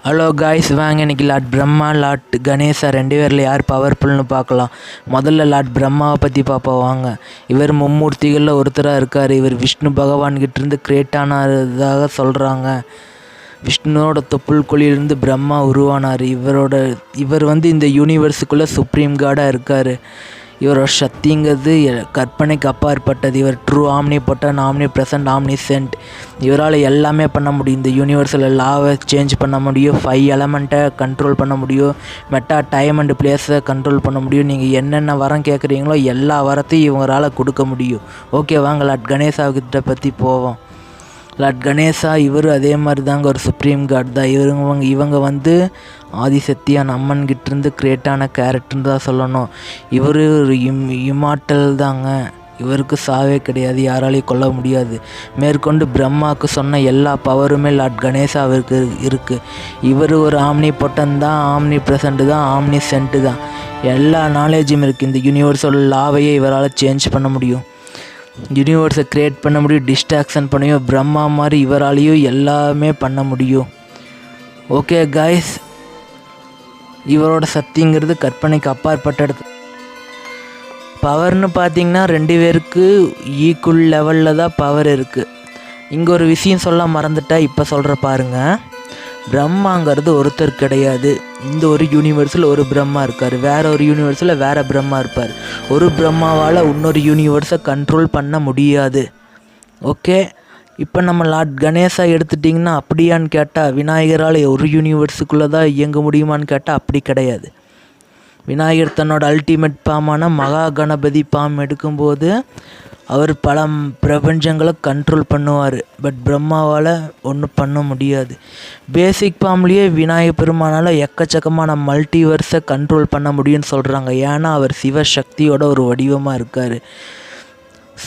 Hello guys, வாங்க இன்றைக்கி Lord Brahma Lord Ganesha ரெண்டு பேரில் யார் பவர்ஃபுல்னு பார்க்கலாம். முதல்ல லார்ட் பிரம்மாவை பற்றி பார்ப்போம் வாங்க. இவர் மும்மூர்த்திகளில் ஒருத்தராக இருக்கார். இவர் விஷ்ணு பகவான்கிட்டேருந்து கிரியேட் ஆனதாக சொல்கிறாங்க. விஷ்ணுவோட தொப்புள் கொழியிலிருந்து பிரம்மா உருவானார். இவர் இந்த யூனிவர்ஸுக்குள்ளே சுப்ரீம் காடாக இருக்கார். இவரோட சக்திங்கிறது கற்பனைக்கு அப்பாற்பட்டது. இவர் ட்ரூ ஆம்னிபொட்டன்ட், ஆம்னி ப்ரெசன்ட், ஆம்னிசென்ட். இவரால் எல்லாமே பண்ண முடியும். இந்த யூனிவர்ஸில் லாவை சேஞ்ச் பண்ண முடியும், 5 எலமெண்ட்டை கண்ட்ரோல் பண்ண முடியும், மெட்டா டைம் அண்ட் பிளேஸை கண்ட்ரோல் பண்ண முடியும். நீங்கள் என்னென்ன வரம் கேட்குறீங்களோ எல்லா வரத்தையும் இவங்களால் கொடுக்க முடியும். ஓகே, வாங்க லார்ட் கணேசாக்கிட்ட பற்றி போவோம். லார்ட் கணேசா இவர் அதே மாதிரி தாங்க ஒரு சுப்ரீம் காட் தான். இவங்க ஆதிசக்தியான அம்மன்கிட்டேருந்து கிரியேட்டான கேரக்டர்னு தான் சொல்லணும். இவர் ஒரு இமார்டல் தாங்க. இவருக்கு சாவே கிடையாது, யாராலையும் கொல்ல முடியாது. மேற்கொண்டு பிரம்மாவுக்கு சொன்ன எல்லா பவருமே லார்ட் கணேசா அவருக்கு இருக்குது. இவர் ஒரு ஆம்னி பொட்டன் தான், ஆம்னி ப்ரெசண்ட்டு தான், ஆம்னி சென்ட்டு தான். எல்லா நாலேஜும் இருக்குது. இந்த யூனிவர்ஸோட லாவையே இவரால் சேஞ்ச் பண்ண முடியும். யூனிவர்ஸை க்ரியேட் பண்ண முடியும், டிஸ்ட்ராக்ஷன் பண்ணியும். பிரம்மா மாதிரி இவராலையும் எல்லாமே பண்ண முடியும். ஓகே காய்ஸ், இவரோட சக்திங்கிறது கற்பனைக்கு அப்பாற்பட்ட பவர்னு பார்த்திங்கன்னா 2 பேருக்கு ஈக்குவல் லெவலில் தான் பவர் இருக்குது. இங்கே ஒரு விஷயம் சொல்ல மறந்துட்டா இப்போ சொல்கிற பாருங்கள். பிரம்மாங்கிறது ஒருத்தர் கிடையாது. இந்த ஒரு யூனிவர்ஸில் ஒரு பிரம்மா இருக்கார், வேறு ஒரு யூனிவர்ஸில் வேறு பிரம்மா இருப்பார். ஒரு பிரம்மாவால் இன்னொரு யூனிவர்ஸை கண்ட்ரோல் பண்ண முடியாது. ஓகே, இப்போ நம்ம லார்ட் கணேசா எடுத்துட்டிங்கன்னா அப்படியான்னு கேட்டால், விநாயகரால் ஒரு யூனிவர்ஸுக்குள்ளே தான் இயங்க முடியுமான்னு கேட்டால் அப்படி கிடையாது. விநாயகர் தன்னோட அல்டிமேட் பாமான மகா கணபதி பாம் எடுக்கும்போது அவர் பல பிரபஞ்சங்களை கண்ட்ரோல் பண்ணுவார். பட் பிரம்மாவால் ஒன்றும் பண்ண முடியாது. பேசிக் ஃபார்ம்லேயே விநாயகர் பெருமானால் எக்கச்சக்கமான மல்டிவர்ஸை கண்ட்ரோல் பண்ண முடியும்னு சொல்கிறாங்க. ஏன்னா அவர் சிவசக்தியோட ஒரு வடிவமாக இருக்கார்.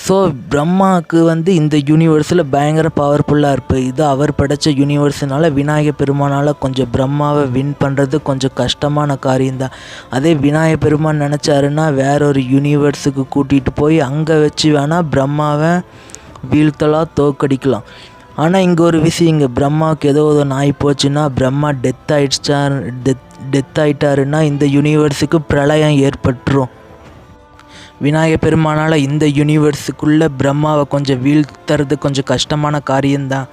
ஸோ பிரம்மாவுக்கு இந்த யூனிவர்ஸில் பயங்கர பவர்ஃபுல்லாக இருப்பார். இது அவர் படைத்த யூனிவர்ஸுனால விநாயகர் பெருமானால் கொஞ்சம் பிரம்மாவை வின் பண்ணுறது கொஞ்சம் கஷ்டமான காரியம்தான். அதே விநாயகர் பெருமான் நினச்சாருன்னா வேற ஒரு யூனிவர்ஸுக்கு கூட்டிகிட்டு போய் அங்கே வச்சு வேணால் பிரம்மாவை வீழ்த்தலாம், தோக்கடிக்கலாம். ஆனால் இங்கே ஒரு விஷயம், இங்கே பிரம்மாவுக்கு ஏதோ ஒரு நாய் போச்சுன்னா, பிரம்மா டெத் ஆயிட்டாருன்னா இந்த யூனிவர்ஸுக்கு பிரளயம் ஏற்பட்டுரும். விநாயகர் பெருமானால் இந்த யூனிவர்ஸுக்குள்ளே பிரம்மாவை கொஞ்சம் வீழ்த்துறது கொஞ்சம் கஷ்டமான காரியம்தான்.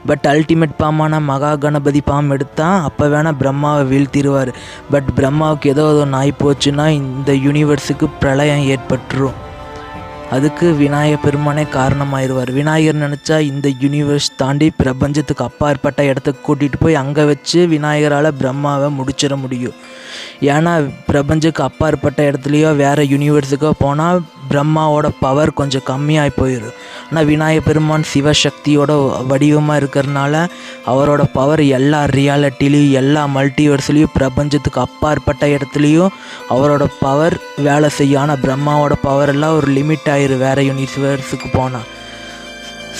பட் அல்டிமேட் பாமான மகா கணபதி பாம் எடுத்தால் அப்போ வேணால் பிரம்மாவை வீழ்த்திடுவார். பட் பிரம்மாவுக்கு ஏதோ ஒரு நாய் போச்சுன்னா இந்த யூனிவர்ஸுக்கு பிரளயம் ஏற்பட்டுரும். அதுக்கு விநாயகர் பெருமானே காரணமாயிருவார். விநாயகர் நினச்சா இந்த யூனிவர்ஸ் தாண்டி பிரபஞ்சத்துக்கு அப்பாற்பட்ட இடத்துக்கு கூட்டிகிட்டு போய் அங்கே வச்சு விநாயகரால் பிரம்மாவை முடிச்சிட முடியும். ஏன்னா பிரபஞ்சத்துக்கு அப்பாற்பட்ட இடத்துலையோ வேறு யூனிவர்ஸுக்கோ போனால் பிரம்மாவோட பவர் கொஞ்சம் கம்மியாகி போயிடும். ஆனால் விநாயகர் பெருமான் சிவசக்தியோட வடிவமாக இருக்கிறதுனால அவரோட பவர் எல்லா ரியாலிட்டிலையும் எல்லா மல்டிவர்ஸ்லேயும் பிரபஞ்சத்துக்கு அப்பாற்பட்ட இடத்துலையும் அவரோட பவர் வேலை செய்யும். ஆனால் பிரம்மாவோட பவர் எல்லாம் ஒரு லிமிட் ஆயிரும் வேறு யூனிவர்ஸுக்கு போனால்.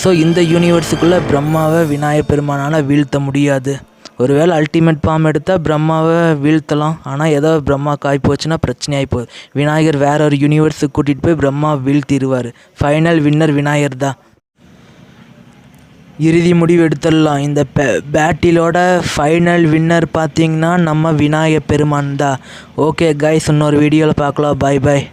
ஸோ இந்த யூனிவர்ஸுக்குள்ளே பிரம்மாவை விநாயகர் பெருமானால் வீழ்த்த முடியாது. ஒருவேளை அல்டிமேட் ஃபார்ம் எடுத்தால் பிரம்மாவை வீழ்த்தலாம். ஆனால் ஏதோ பிரம்மா காய் போச்சுன்னா பிரச்சனையாகி போகுது. விநாயகர் வேற ஒரு யூனிவர்ஸுக்கு கூட்டிகிட்டு போய் பிரம்மா வீழ்த்திடுவார். ஃபைனல் வின்னர் விநாயகர் தான். இறுதி முடிவு எடுத்துடலாம். இந்த பேட்டிலோட ஃபைனல் வின்னர் பார்த்திங்கன்னா நம்ம விநாயகர் பெருமான் தான். ஓகே கைஸ், இன்னொரு வீடியோவில் பார்க்கலாம். பாய் பாய்.